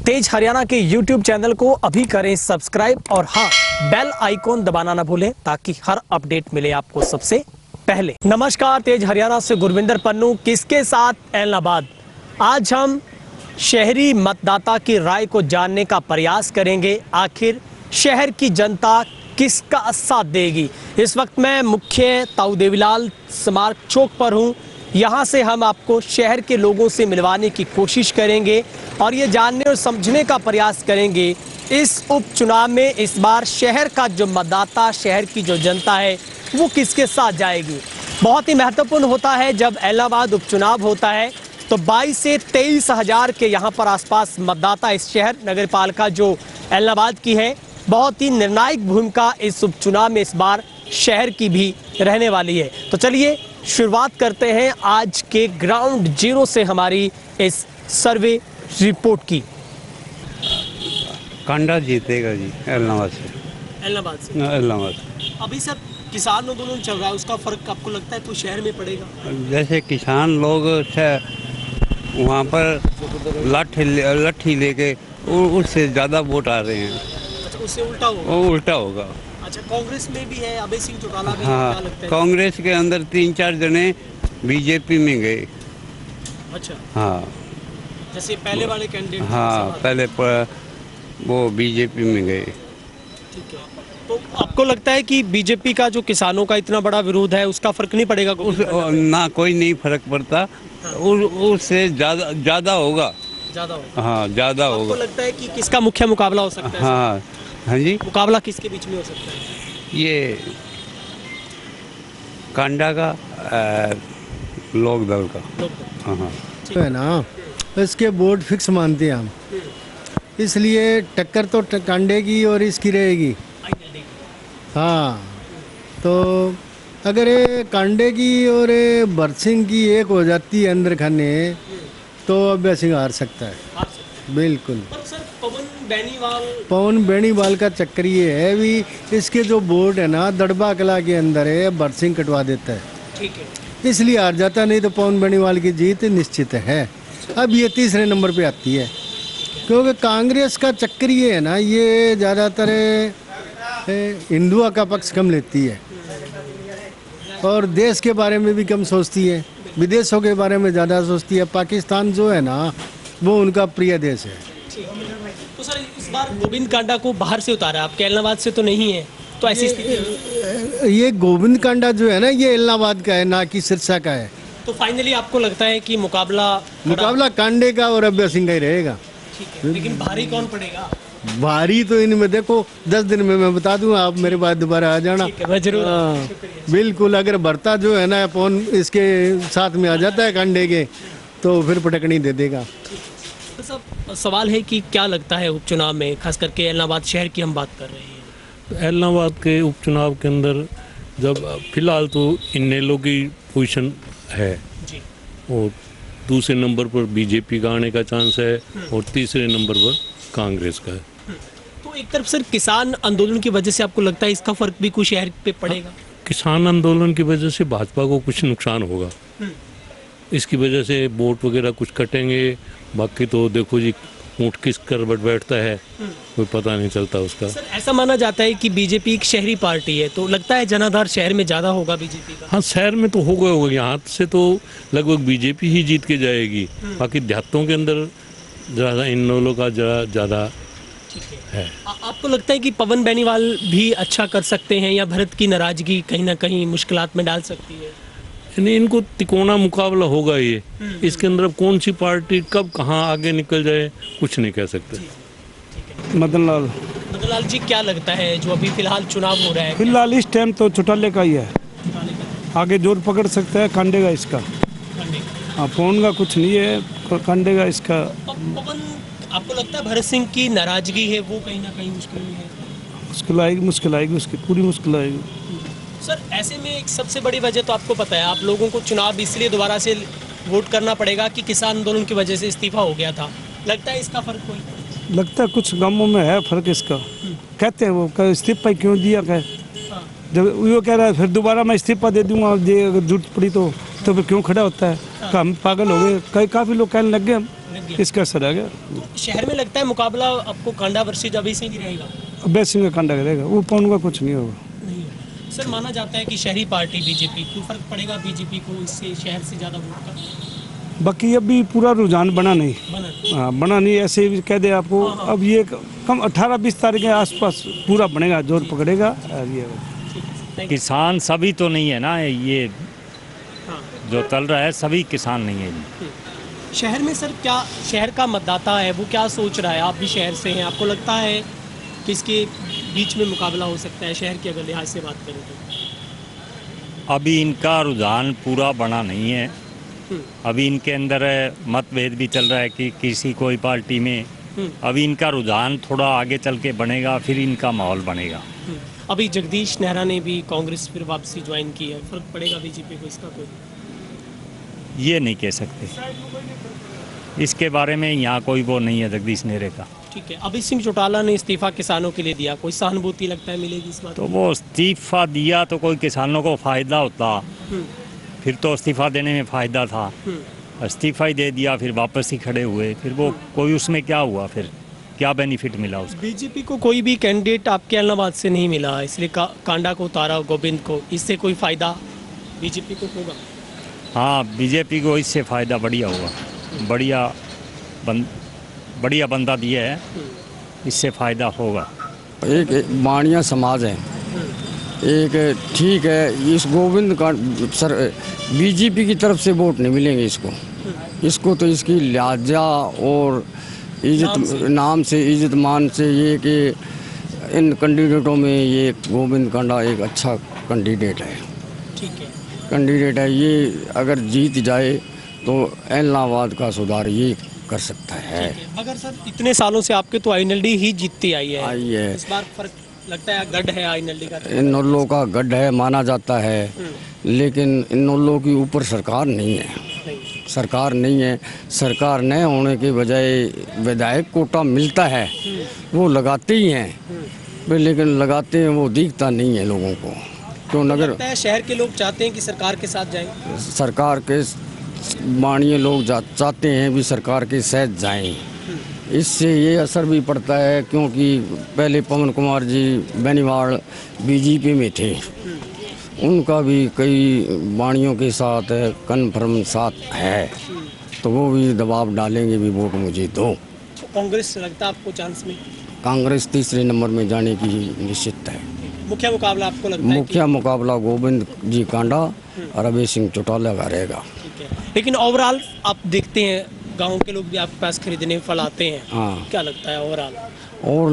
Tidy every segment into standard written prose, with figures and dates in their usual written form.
तेज हरियाणा के YouTube channel को अभी करें सब्सक्राइब और हाँ, बेल आइकॉन दबाना ना भूलें ताकि हर अपडेट मिले आपको सबसे पहले। नमस्कार, तेज हरियाणा से गुरविंदर पन्नू किसके साथ ऐलनाबाद। आज हम शहरी मतदाता की राय को जानने का प्रयास करेंगे, आखिर शहर की जनता किसका साथ देगी। इस वक्त मैं मुख्य ताऊ देवीलाल स्मारक चौक पर हूँ। यहाँ से हम आपको शहर के लोगों से मिलवाने की कोशिश करेंगे और ये जानने और समझने का प्रयास करेंगे इस उपचुनाव में इस बार शहर का जो मतदाता, शहर की जो जनता है वो किसके साथ जाएगी। बहुत ही महत्वपूर्ण होता है जब ऐलनाबाद उपचुनाव होता है तो 22 से 23 हज़ार के यहाँ पर आसपास मतदाता इस शहर नगर पालिका जो ऐलनाबाद की है, बहुत ही निर्णायक भूमिका इस उपचुनाव में इस बार शहर की भी रहने वाली है। तो चलिए शुरुआत करते हैं आज के ग्राउंड जीरो से हमारी इस सर्वे रिपोर्ट की। कांडा जीतेगा जी ऐलनाबाद से। ऐलनाबाद से अभी सर किसान आंदोलन चल रहा है, उसका फर्क आपको लगता है कोई शहर में पड़ेगा? जैसे किसान लोग वहाँ पर लाठी लेके उससे ज़्यादा वोट आ रहे हैं। अच्छा, उससे उल्टा होगा? वो उल्टा होगा। अच्छा, कांग्रेस में भी है अभय सिंह चौटाला भी, हाँ, क्या लगता है? कांग्रेस के अंदर 3-4 जने बीजेपी में गए। अच्छा, हाँ, जैसे पहले वाले कैंडिडेट। हाँ, पहले वो बीजेपी में गए। ठीक है, तो आपको लगता है कि बीजेपी का जो किसानों का इतना बड़ा विरोध है उसका फर्क नहीं पड़ेगा? ना कोई नहीं फर्क पड़ता, उससे ज़्यादा होगा। ज़्यादा होगा? हाँ, ज़्यादा होगा। आपको लगता है कि किसका मुख्य मुकाबला हो सकता है? हाँ, हाँ जी, मुकाबला किसके बीच में हो सकता है? ये कांडा का लोक दल का। हाँ, है ना, इसके बोर्ड फिक्स मानते हैं हम, इसलिए टक्कर तो कांडे की और इसकी रहेगी। हाँ, तो अगर ये कांडे की और भरत सिंह की एक हो जाती है अंदर खाने तो अभय सिंह हार सकता है। बिल्कुल। पवन बेनीवाल का चक्कर ये है भी, इसके जो बोर्ड है ना दड़बा कला के अंदर है, भरत सिंह कटवा देता है। ठीक है, इसलिए हार जाता, नहीं तो पवन बेनीवाल की जीत निश्चित है। अब ये तीसरे नंबर पे आती है क्योंकि कांग्रेस का चक्कर ये है ना, ये ज़्यादातर हिंदुओं का पक्ष कम लेती है और देश के बारे में भी कम सोचती है, विदेशों के बारे में ज़्यादा सोचती है। पाकिस्तान जो है ना वो उनका प्रिय देश है। तो सर इस बार गोविंद कांडा को बाहर से उतारा, आपके ऐलनाबाद से तो नहीं है, तो ऐसी स्थिति ये गोविंद कांडा जो है ना ये ऐलनाबाद का है, ना कि सिरसा का है। तो फाइनली आपको लगता है कि मुकाबला कांडे का और अभय सिंह का ही रहेगा। ठीक है, लेकिन भारी कौन पड़ेगा? भारी तो इनमें देखो 10 दिन में मैं बता दूं, आप मेरे पास दोबारा आ जाना। ठीक है, मैं जरूर। बिल्कुल, अगर भरता जो है ना पवन इसके साथ में आ जाता है कांडे के तो फिर पटकनी दे देगा। तो सब सवाल है कि क्या लगता है उपचुनाव में, खास करके ऐलनाबाद शहर की हम बात कर रहे हैं। ऐलनाबाद के उपचुनाव के अंदर जब फिलहाल तो इनेलो की पोजीशन है जी, और दूसरे नंबर पर बीजेपी का आने का चांस है और तीसरे नंबर पर कांग्रेस का है। तो एक तरफ सर किसान आंदोलन की वजह से आपको लगता है इसका फर्क भी कुछ शहर पे पड़ेगा? किसान आंदोलन की वजह से भाजपा को कुछ नुकसान होगा, इसकी वजह से वोट वगैरह कुछ कटेंगे। बाकी तो देखो जी, ऊँट किस करवट बैठता है कोई पता नहीं चलता उसका। सर ऐसा माना जाता है कि बीजेपी एक शहरी पार्टी है, तो लगता है जनाधार शहर में ज़्यादा होगा बीजेपी का? हाँ, शहर में तो होगा यहाँ से तो लगभग बीजेपी ही जीत के जाएगी। बाकी देहातों के अंदर ज़्यादा इन लोगों का ज़्यादा है। आपको लगता है कि पवन बेनीवाल भी अच्छा कर सकते हैं या भरत की नाराजगी कहीं ना कहीं मुश्किलात में डाल सकती है? नहीं, इनको तिकोना मुकाबला होगा ये। इसके अंदर कौन सी पार्टी कब कहाँ आगे निकल जाए कुछ नहीं कह सकते। मदन लाल जी, क्या लगता है जो अभी फिलहाल चुनाव हो रहा है? फिलहाल इस टाइम तो चौटाले का ही है, आगे जोर पकड़ सकता है कांडे का इसका। हाँ, पवन का कुछ नहीं है, कांडे का इसका। पवन, आपको लगता है भरत सिंह की नाराजगी है वो कहीं ना कहीं मुश्किल में है? मुश्किल आएगी उसकी, पूरी मुश्किल आएगी। सर ऐसे में एक सबसे बड़ी वजह तो आपको पता है, आप लोगों को चुनाव इसलिए दोबारा से वोट करना पड़ेगा कि किसान आंदोलन की वजह से इस्तीफा हो गया था। लगता है इसका फर्क कोई? लगता है कुछ गांवों में है फर्क इसका। कहते हैं वो इस्तीफा क्यों दिया, कहे जब वो कह रहा है फिर दोबारा मैं इस्तीफा दे दूंगा, अगर जरूरत पड़ी तो फिर क्यों खड़ा होता है। हम पागल हो गए, कई काफ़ी लोग कहने लग गए हम इसका असर आ गया। शहर में लगता है मुकाबला आपको कांडा वर्सेज अभय सिंह ही रहेगा? अभय सिंह का कांडा करेगा, वो पवन का कुछ नहीं होगा। नहीं सर, माना जाता है कि शहरी पार्टी बीजेपी को फर्क पड़ेगा बीजेपी को इससे शहर से ज़्यादा वोट का? बाकी अभी पूरा रुझान बना नहीं, बना हाँ बना नहीं, ऐसे भी कह दे आपको। अब ये कम 18-20 तारीख के आसपास पूरा बनेगा, जोर पकड़ेगा। ये किसान सभी तो नहीं है ना, ये हाँ। जो चल रहा है सभी किसान नहीं है। शहर में सर क्या शहर का मतदाता है वो क्या सोच रहा है? आप भी शहर से हैं, आपको लगता है कि इसके बीच में मुकाबला हो सकता है शहर के अगर लिहाज से बात करें तो? अभी इनका रुझान पूरा बना नहीं है, अभी इनके अंदर मतभेद भी चल रहा है कि किसी कोई पार्टी में। अभी इनका रुझान थोड़ा आगे चल के बनेगा, फिर इनका माहौल बनेगा। अभी जगदीश नेहरा ने भी कांग्रेस फिर वापसी ज्वाइन की है, फर्क पड़ेगा बीजेपी को इसका कोई? ये नहीं कह सकते, इसके बारे में यहाँ कोई वो नहीं है जगदीश नेहरे का। ठीक है, अभय सिंह चौटाला ने इस्तीफा किसानों के लिए दिया, कोई सहानुभूति लगता है मिलेगी इस बात? तो वो इस्तीफा दिया तो कोई किसानों को फ़ायदा होता, फिर तो इस्तीफा देने में फ़ायदा था। इस्तीफा ही दे दिया, फिर वापस ही खड़े हुए, फिर वो कोई उसमें क्या हुआ, फिर क्या बेनिफिट मिला उसको? बीजेपी को कोई भी कैंडिडेट आपके इलाहाबाद से नहीं मिला, इसलिए कांडा को उतारा गोविंद को, इससे कोई फ़ायदा बीजेपी को होगा? हाँ, बीजेपी को इससे फ़ायदा बढ़िया होगा, बढ़िया बंदा दिया है, इससे फ़ायदा होगा। एक बाणिया समाज है, एक ठीक है। इस गोविंद का सर बीजेपी की तरफ से वोट नहीं मिलेंगे इसको तो इसकी लिहाजा और इज्जत नाम से इज्जत मान से ये कि इन कैंडिडेटों में ये गोविंद कांडा एक अच्छा कैंडिडेट है। ठीक है, कैंडिडेट है ये, अगर जीत जाए तो इलाहाबाद का सुधार ये कर सकता है। मगर सर इतने सालों से आपके तो आईएनएलडी ही जीतती आई है, इस बार फर्क लगता है गढ़ है आईएनएलडी का? इन नल्लों का गढ़ है माना जाता है, लेकिन इन नल्लों की ऊपर सरकार नहीं है। सरकार नहीं है, सरकार न होने के बजाय विधायक कोटा मिलता है, वो लगाते ही हैं, लेकिन लगाते हैं वो दिखता नहीं है लोगों को। तो नगर लगता है शहर के लोग चाहते हैं कि सरकार के साथ जाएं? सरकार के माननीय लोग चाहते हैं भी सरकार के साथ जाएं। इससे ये असर भी पड़ता है, क्योंकि पहले पवन कुमार जी बेनीवाल बीजेपी में थे, उनका भी कई वाणियों के साथ कन्फर्म साथ है, तो वो भी दबाव डालेंगे भी वोट मुझे दो। कांग्रेस लगता है आपको चांस में? कांग्रेस तीसरे नंबर में जाने की निश्चित है। मुख्य मुकाबला आपको लगता है? मुख्य मुकाबला गोविंद जी कांडा और अभय सिंह चौटाला का रहेगा। ठीक है, लेकिन ओवरऑल आप देखते हैं गांव के लोग भी आपके पास खरीदने फल आते हैं, हाँ, क्या लगता है ओवरऑल? और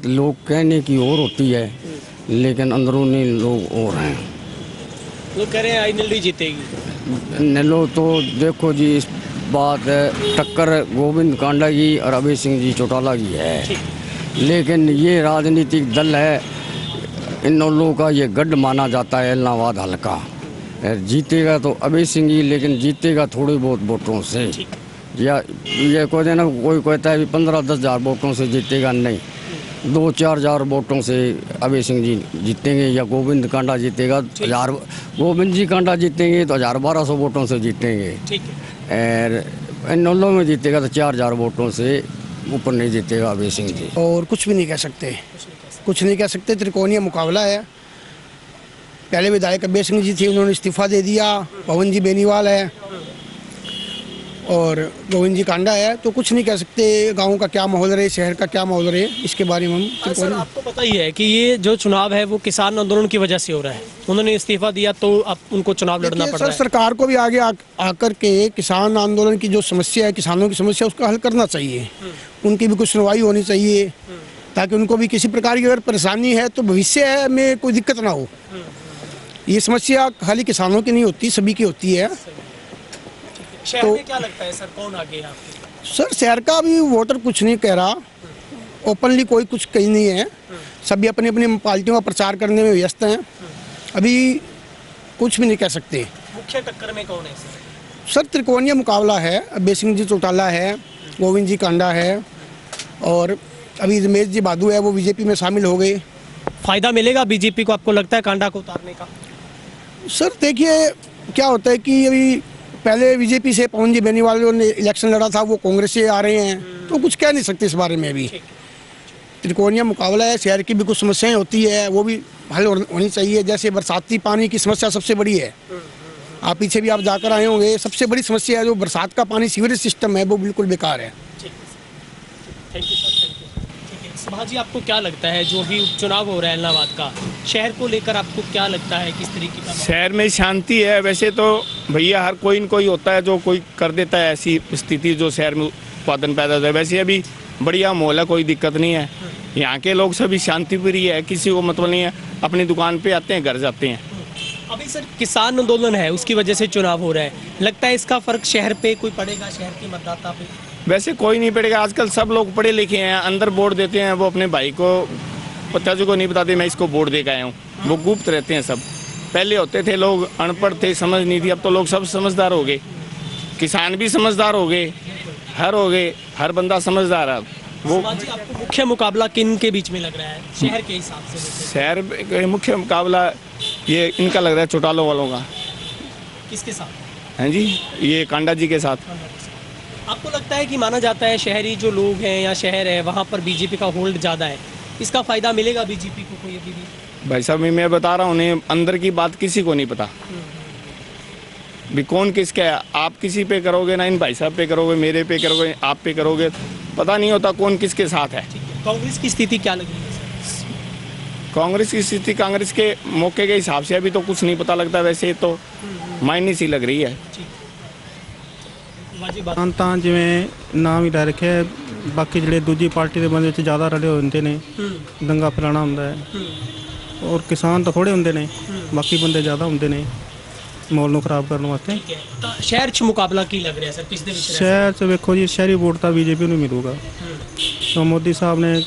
लोग कहने की और होती है, लेकिन अंदरूनी लोग और हैं। लोग कह रहे हैं आईएनएलडी जीतेगी। नलो तो देखो जी, इस बात है टक्कर गोविंद कांडा की और अभय सिंह जी चौटाला की है, लेकिन ये राजनीतिक दल है, इन लोगों का ये गढ़ माना जाता है इलाहाबाद हल्का। जीतेगा तो अभय सिंह ही, लेकिन जीतेगा थोड़े बहुत वोटों से। या ये कोई देना, कोई कहता है 15-10 हज़ार वोटों से जीतेगा, नहीं, 2-4 हज़ार वोटों से अभय सिंह जी जीतेंगे, या गोविंद कांडा जीतेगा 1000, गोविंद जी कांडा जीतेंगे तो 1200 वोटों से जीतेंगे। और इन नल्लों में जीतेगा तो 4000 वोटों से ऊपर नहीं जीतेगा अभय सिंह जी। और कुछ भी नहीं कह सकते, कुछ नहीं कह सकते। त्रिकोणीय मुकाबला है। पहले विधायक अभय सिंह जी थे, उन्होंने इस्तीफा दे दिया। पवन जी बेनीवाल है और गोविंद जी कांडा है, तो कुछ नहीं कह सकते गांव का क्या माहौल रहे, शहर का क्या माहौल रहे, इसके बारे में हम सर आपको पता ही है कि ये जो चुनाव है वो किसान आंदोलन की वजह से हो रहा है। उन्होंने इस्तीफा दिया तो अब उनको चुनाव लड़ना पड़ रहा है। सरकार को भी आगे आकर के किसान आंदोलन की जो समस्या है, किसानों की समस्या, उसका हल करना चाहिए। उनकी भी कुछ सुनवाई होनी चाहिए, ताकि उनको भी किसी प्रकार की अगर परेशानी है तो भविष्य में कोई दिक्कत ना हो। ये समस्या खाली किसानों की नहीं होती, सभी की होती है। शहर में क्या लगता है सर, कौन आगे है आपको? सर शहर का भी वोटर कुछ नहीं कह रहा, ओपनली कोई कुछ कहीं नहीं है, सभी अपनी अपनी पार्टियों का प्रचार करने में व्यस्त हैं। अभी कुछ भी नहीं कह सकते। मुख्य टक्कर में कौन है सर? सर त्रिकोणीय मुकाबला है। अभय सिंह जी चौटाला है, गोविंद जी कांडा है, और अभी रमेश जी बादू है, वो बीजेपी में शामिल हो गए। फायदा मिलेगा बीजेपी को, आपको लगता है कांडा को उतारने का? सर देखिए क्या होता है कि अभी पहले बीजेपी से पवन जी बेनीवाल ने इलेक्शन लड़ा था, वो कांग्रेस से आ रहे हैं, तो कुछ कह नहीं सकते इस बारे में। अभी त्रिकोणीय मुकाबला है, शहर की भी कुछ समस्याएं होती है, वो भी हल होनी चाहिए। जैसे बरसाती पानी की समस्या सबसे बड़ी है, आप पीछे भी आप जाकर आए होंगे, सबसे बड़ी समस्या है जो बरसात का पानी, सीवरेज सिस्टम है वो बिल्कुल बेकार है। Thank you sir, thank you. ठीक है, सुभाष जी आपको क्या लगता है जो भी उपचुनाव हो रहा है इलाहाबाद का, शहर को लेकर आपको क्या लगता है, किस तरीके का? शहर में शांति है। वैसे तो भैया हर कोई न कोई होता है जो कोई कर देता है ऐसी स्थिति जो शहर में उत्पादन पैदा होता है। वैसे अभी बढ़िया माहौल है, कोई दिक्कत नहीं है। यहाँ के लोग सभी शांतिप्रिय है, किसी को मतलब नहीं है, अपनी दुकान पे आते हैं, घर जाते हैं। अभी सर किसान आंदोलन है, उसकी वजह से चुनाव हो रहा है, लगता है इसका फर्क शहर पे कोई पड़ेगा, शहर के मतदाता पे? वैसे कोई नहीं पड़ेगा, आजकल सब लोग पढ़े लिखे हैं, अंदर वोट देते हैं, वो अपने भाई को पिताजी को नहीं बताते मैं इसको वोट दे के आया हूँ, वो गुप्त रहते हैं सब। पहले होते थे लोग अनपढ़ थे, समझ नहीं थी, अब तो लोग सब समझदार हो गए, किसान भी समझदार हो गए, हर बंदा समझदार है। वो जी आपको मुख्य मुकाबला किन के बीच में लग रहा है शहर के हिसाब से? शहर का मुख्य मुकाबला ये इनका लग रहा है, चौटाला वालों का। किसके साथ? हैं जी, ये कांडा जी के साथ। आपको लगता है कि माना जाता है शहरी जो लोग हैं या शहर है वहाँ पर बीजेपी का होल्ड ज़्यादा है, इसका फायदा मिलेगा बीजेपी को कोई अभी भी? भाई साहब मैं बता रहा हूँ, उन्हें अंदर की बात किसी को नहीं पता भी कौन किसका है। आप किसी पे करोगे ना, इन भाई साहब पे करोगे, मेरे पे करोगे, आप पे करोगे, पता नहीं होता कौन किसके साथ है। कांग्रेस की स्थिति क्या लग रही है? कांग्रेस की स्थिति कांग्रेस के मौके के हिसाब से अभी तो कुछ नहीं पता लगता, वैसे तो मायने सी लग रही है। ਤਾਂ ਜਿਵੇਂ ਨਾਮ ਹੀ ਲੈ ਰੱਖਿਆ, ਬਾਕੀ ਜਿਹੜੇ ਦੂਜੀ ਪਾਰਟੀ ਦੇ ਬੰਦੇ ਵਿੱਚ ਜ਼ਿਆਦਾ ਰਲੇ ਹੋਏ ਹੁੰਦੇ ਨੇ, ਦੰਗਾ ਫੈਲਾਣਾ ਹੁੰਦਾ ਹੈ, ਔਰ ਕਿਸਾਨ ਤਾਂ ਥੋੜੇ ਹੁੰਦੇ ਨੇ, ਬਾਕੀ ਬੰਦੇ ਜ਼ਿਆਦਾ ਹੁੰਦੇ ਨੇ ਮਾਹੌਲ ਨੂੰ ਖਰਾਬ ਕਰਨ ਵਾਸਤੇ। ਤਾਂ ਸ਼ਹਿਰ 'ਚ ਮੁਕਾਬਲਾ ਕੀ ਲੱਗ ਰਿਹਾ ਸਰ, ਕਿਸ ਦੇ ਵਿੱਚ? ਸ਼ਹਿਰ 'ਚ ਵੇਖੋ ਜੀ, ਸ਼ਹਿਰੀ ਵੋਟ ਤਾਂ ਬੀਜੇਪੀ ਨੂੰ ਮਿਲੂਗਾ। ਤਾਂ ਮੋਦੀ ਸਾਹਿਬ ਨੇ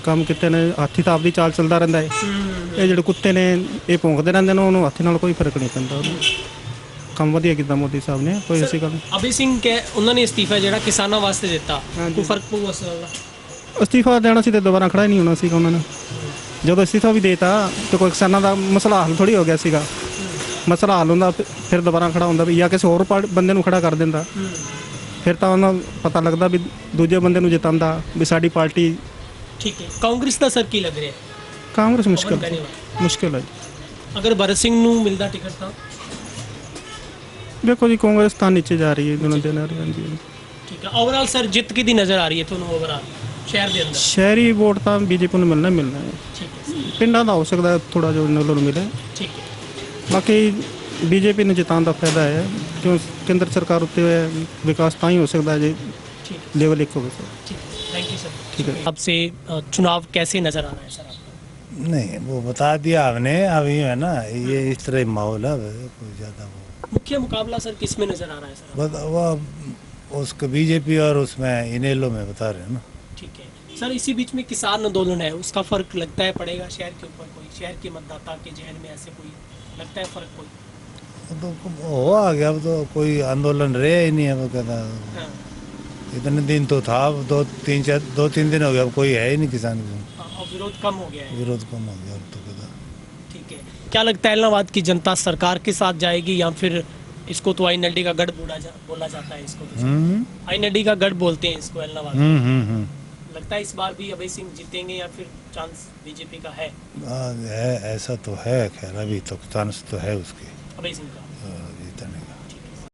ਕੰਮ ਕੀਤੇ ਨੇ, ਹਾਥੀ ਤਾਂ ਆਪਦੀ ਚਾਲ ਚੱਲਦਾ ਰਹਿੰਦਾ ਹੈ। ਇਹ ਜਿਹੜੇ ਕੁੱਤੇ ਨੇ ਇਹ ਭੌਂਕਦੇ ਰਹਿੰਦੇ ਨੇ, ਉਹਨੂੰ ਹਾਥੀ ਨਾਲ ਕੋਈ ਫਰਕ ਨਹੀਂ ਪੈਂਦਾ। ਉਹਨੂੰ ਕੰਮ ਵਧੀਆ ਕੀਤਾ ਮੋਦੀ ਸਾਹਿਬ ਨੇ, ਕੋਈ ਐਸੀ ਗੱਲ ਨਹੀਂ। ਅਭੀ ਸਿੰਘ ਕੇ ਉਹਨਾਂ ਨੇ ਅਸਤੀਫਾ ਜਿਹੜਾ ਕਿਸਾਨਾਂ ਵਾਸਤੇ ਦਿੱਤਾ, ਕੋਈ ਫਰਕ ਪਊਗਾ ਉਸ ਨਾਲ? ਅਸਤੀਫਾ ਦੇਣਾ ਸੀ ਤੇ ਦੁਬਾਰਾ ਖੜਾ ਹੀ ਨਹੀਂ ਹੋਣਾ ਸੀਗਾ ਉਹਨਾਂ ਨੇ। ਜਦੋਂ ਅਸਤੀਫਾ ਵੀ ਦੇਤਾ ਤੇ ਕੋਈ ਕਿਸਾਨਾਂ ਦਾ ਮਸਲਾ ਹੱਲ ਥੋੜੀ ਹੋ ਗਿਆ ਸੀਗਾ। ਮਸਲਾ ਹੱਲ ਹੁੰਦਾ ਫਿਰ ਦੁਬਾਰਾ ਖੜਾ ਹੁੰਦਾ ਵੀ, ਜਾਂ ਕਿਸੇ ਹੋਰ ਬੰਦੇ ਨੂੰ ਖੜਾ ਕਰ ਦਿੰਦਾ, ਫਿਰ ਤਾਂ ਉਹਨਾਂ ਨੂੰ ਪਤਾ ਲੱਗਦਾ ਵੀ ਦੂਜੇ ਬੰਦੇ ਨੂੰ ਜਿਤਾਉਂਦਾ ਵੀ ਸਾਡੀ ਪਾਰਟੀ। ਠੀਕ ਹੈ, ਕਾਂਗਰਸ ਦਾ ਸਰ ਕੀ ਲੱਗ ਰਿਹਾ? ਕਾਂਗਰਸ ਮੁਸ਼ਕਿਲ ਹੈ ਜੀ। ਅਗਰ ਭਗਤ ਸਿੰਘ ਨੂੰ ਮਿਲਦਾ ਟਿਕਟ ਤਾਂ? ਦੇਖੋ ਜੀ, ਕਾਂਗਰਸ ਤਾਂ ਨੀਚੇ ਜਾ ਰਹੀ ਹੈ ਦਿਨੋਂ ਦਿਨ। ਹਾਂਜੀ ਠੀਕ ਹੈ, ਓਵਰਆਲ ਸਰ ਜਿੱਤ ਕਿਹਦੀ ਨਜ਼ਰ ਆ ਰਹੀ ਹੈ ਤੁਹਾਨੂੰ ਓਵਰਆਲ ਸ਼ਹਿਰ ਦੇ ਅੰਦਰ? ਸ਼ਹਿਰੀ ਵੋਟ ਤਾਂ ਬੀਜੇਪੀ ਨੂੰ ਮਿਲਣਾ ਹੈ। ਠੀਕ ਹੈ, ਪਿੰਡਾਂ ਦਾ ਹੋ ਸਕਦਾ ਥੋੜਾ ਜਿਹਾ ਉਹਨਾਂ ਨੂੰ ਮਿਲੇ। ਠੀਕ ਹੈ, ਬਾਕੀ ਬੀਜੇਪੀ ਨੂੰ ਜਿਤਾਉਣ ਦਾ ਫਾਇਦਾ ਹੈ, ਕਿਉਂ ਕੇਂਦਰ ਸਰਕਾਰ ਉੱਤੇ ਵਿਕਾਸ ਤਾਂ ਹੀ ਹੋ ਸਕਦਾ ਜੇ लेवल एक होगा सर। ठीक है, थैंक यू सर। ठीक है। आपसे चुनाव कैसे नजर आ रहा है सर आपको? नहीं वो बता दिया आपने, अभी है ना ये इस तरह माहौल है, कोई ज़्यादा वो मुख्य मुकाबला सर किस में नजर आ रहा है सर? वो उसको बीजेपी और उसमें इनेलो में बता रहे हैं ना। ठीक है सर, इसी बीच में किसान आंदोलन है, उसका फर्क लगता है पड़ेगा शहर के ऊपर? कोई शहर के मतदाता के जहन में ऐसे कोई लगता है फर्क? कोई तो हो आ गया, अब तो कोई आंदोलन रहे ही नहीं है। वो कहता हाँ। इतने दिन तो था, दो तीन दिन हो गया, अब कोई है ही नहीं किसान को। और विरोध कम हो गया है? विरोध कम हो गया अब तो कहता। ठीक है, क्या लगता है इलाहाबाद की जनता सरकार के साथ जाएगी या फिर इसको तो आईएनएलडी का गढ़ बोला जाता है इसको? आईएनएलडी का गढ़ बोलते हैं इसको इलाहाबाद। लगता है इस बार भी अभय सिंह जीतेंगे या फिर चांस बीजेपी का है? ऐसा तो है, खैर अभी तो चांस तो है उसके, अभय सिंह का।